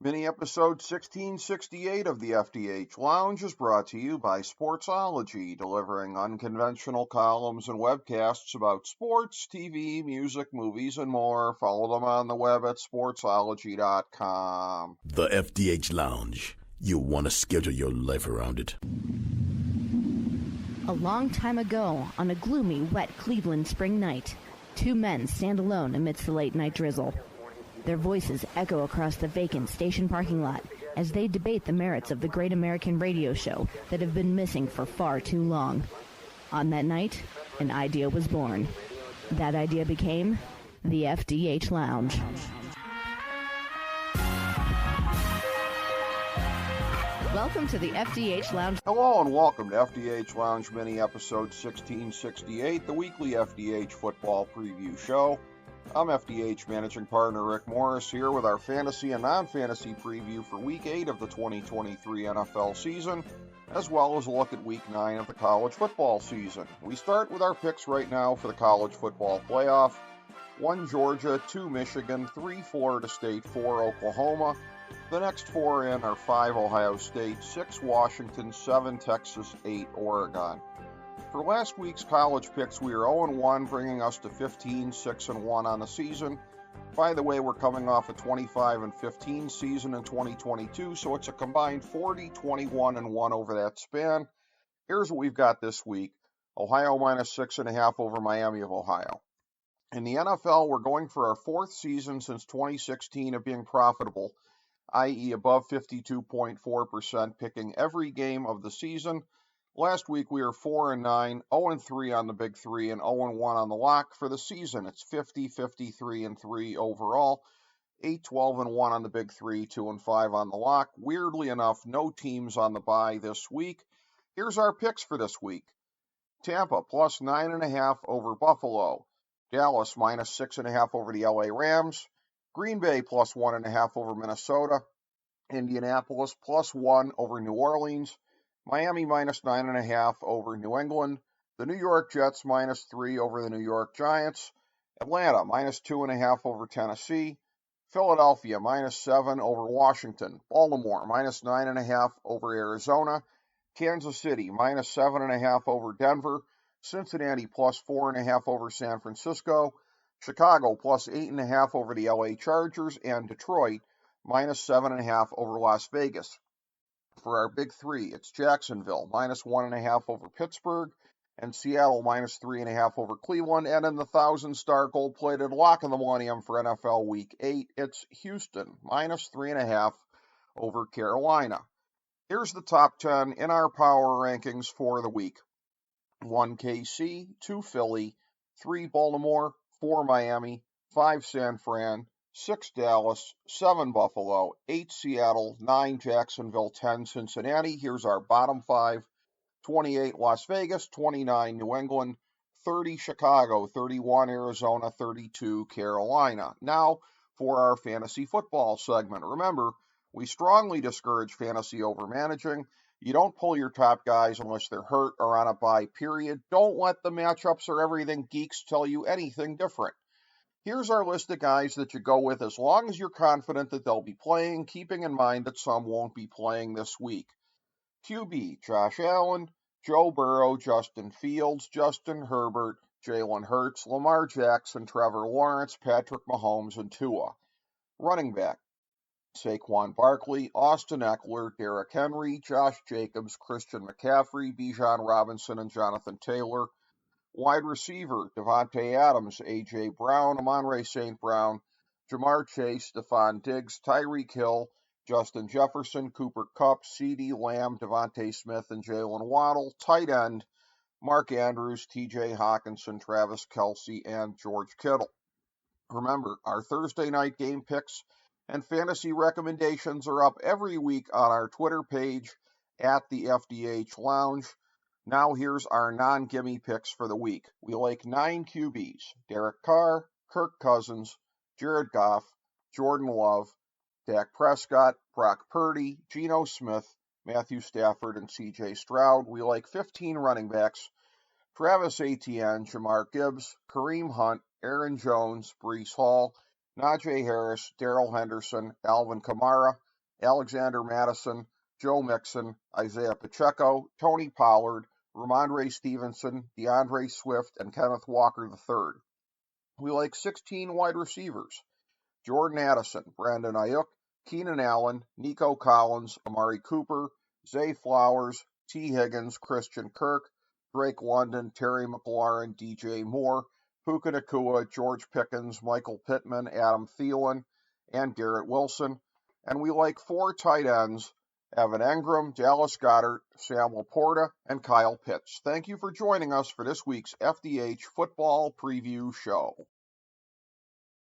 Mini episode 1668 of the FDH Lounge is brought to you by Sportsology, delivering unconventional columns and webcasts about sports, TV, music, movies, and more. Follow them on the web at sportsology.com. The FDH Lounge. You want to schedule your life around it. A long time ago, on a gloomy, wet Cleveland spring night, two men stand alone amidst the late-night drizzle. Their voices echo across the vacant station parking lot as they debate the merits of the great American radio show that have been missing for far too long. On that night, an idea was born. That idea became the FDH Lounge. Welcome to the FDH Lounge. Hello and welcome to FDH Lounge Mini Episode 1668, the weekly FDH football preview show. I'm FDH Managing Partner Rick Morris here with our fantasy and non-fantasy preview for Week 8 of the 2023 NFL season, as well as a look at Week 9 of the college football season. We start with our picks right now for the college football playoff. 1 Georgia, 2 Michigan, 3 Florida State, 4 Oklahoma. The next 4 in are 5 Ohio State, 6 Washington, 7 Texas, 8 Oregon. For last week's college picks, we are 0-1, bringing us to 15, 6-1 on the season. By the way, we're coming off a 25-15 season in 2022, so it's a combined 40, 21-1 over that span. Here's what we've got this week. Ohio minus 6.5 over Miami of Ohio. In the NFL, we're going for our 4th season since 2016 of being profitable, i.e. above 52.4%, picking every game of the season. Last week, we were 4-9, 0-3 on the Big Three, and 0-1 on the lock. For the season, it's 50, 53-3 overall, 8-12-1 on the Big Three, 2-5 on the lock. Weirdly enough, no teams on the bye this week. Here's our picks for this week. Tampa, plus 9.5 over Buffalo. Dallas, minus 6.5 over the LA Rams. Green Bay, plus 1.5 over Minnesota. Indianapolis, plus 1 over New Orleans. Miami minus 9.5 over New England. The New York Jets minus 3 over the New York Giants. Atlanta minus 2.5 over Tennessee. Philadelphia minus 7 over Washington. Baltimore minus 9.5 over Arizona. Kansas City minus 7.5 over Denver. Cincinnati plus 4.5 over San Francisco. Chicago plus 8.5 over the LA Chargers. And Detroit minus 7.5 over Las Vegas. For our Big Three, it's Jacksonville, minus 1.5 over Pittsburgh, and Seattle, minus 3.5 over Cleveland. And in the 1,000-star gold-plated lock of the millennium for NFL Week 8, it's Houston, minus 3.5 over Carolina. Here's the top 10 in our power rankings for the week. 1 KC, 2 Philly, 3 Baltimore, 4 Miami, 5 San Fran, 6 Dallas, 7 Buffalo, 8 Seattle, 9 Jacksonville, 10 Cincinnati. Here's our bottom 5. 28 Las Vegas, 29 New England, 30 Chicago, 31 Arizona, 32 Carolina. Now for our fantasy football segment. Remember, we strongly discourage fantasy overmanaging. You don't pull your top guys unless they're hurt or on a bye, period. Don't let the matchups or everything geeks tell you anything different. Here's our list of guys that you go with as long as you're confident that they'll be playing, keeping in mind that some won't be playing this week. QB, Josh Allen, Joe Burrow, Justin Fields, Justin Herbert, Jalen Hurts, Lamar Jackson, Trevor Lawrence, Patrick Mahomes, and Tua. Running back, Saquon Barkley, Austin Eckler, Derrick Henry, Josh Jacobs, Christian McCaffrey, Bijan Robinson, and Jonathan Taylor. Wide receiver, Devontae Adams, A.J. Brown, Amon-Ra St. Brown, Jamar Chase, Stephon Diggs, Tyreek Hill, Justin Jefferson, Cooper Kupp, CeeDee Lamb, Devontae Smith, and Jalen Waddle. Tight end, Mark Andrews, T.J. Hawkinson, Travis Kelce, and George Kittle. Remember, our Thursday night game picks and fantasy recommendations are up every week on our Twitter page at the FDH Lounge. Now here's our non-gimme picks for the week. We like 9 QBs: Derek Carr, Kirk Cousins, Jared Goff, Jordan Love, Dak Prescott, Brock Purdy, Geno Smith, Matthew Stafford, and C.J. Stroud. We like 15 running backs: Travis Etienne, Jahmyr Gibbs, Kareem Hunt, Aaron Jones, Breece Hall, Najee Harris, Darrell Henderson, Alvin Kamara, Alexander Madison, Joe Mixon, Isaiah Pacheco, Tony Pollard, Ramondre Stevenson, DeAndre Swift, and Kenneth Walker III. We like 16 wide receivers: Jordan Addison, Brandon Ayuk, Keenan Allen, Nico Collins, Amari Cooper, Zay Flowers, T. Higgins, Christian Kirk, Drake London, Terry McLaurin, DJ Moore, Puka Nacua, George Pickens, Michael Pittman, Adam Thielen, and Garrett Wilson. And we like 4 tight ends: Evan Engram, Dallas Goedert, Sam Laporta, and Kyle Pitts. Thank you for joining us for this week's FDH Football Preview Show.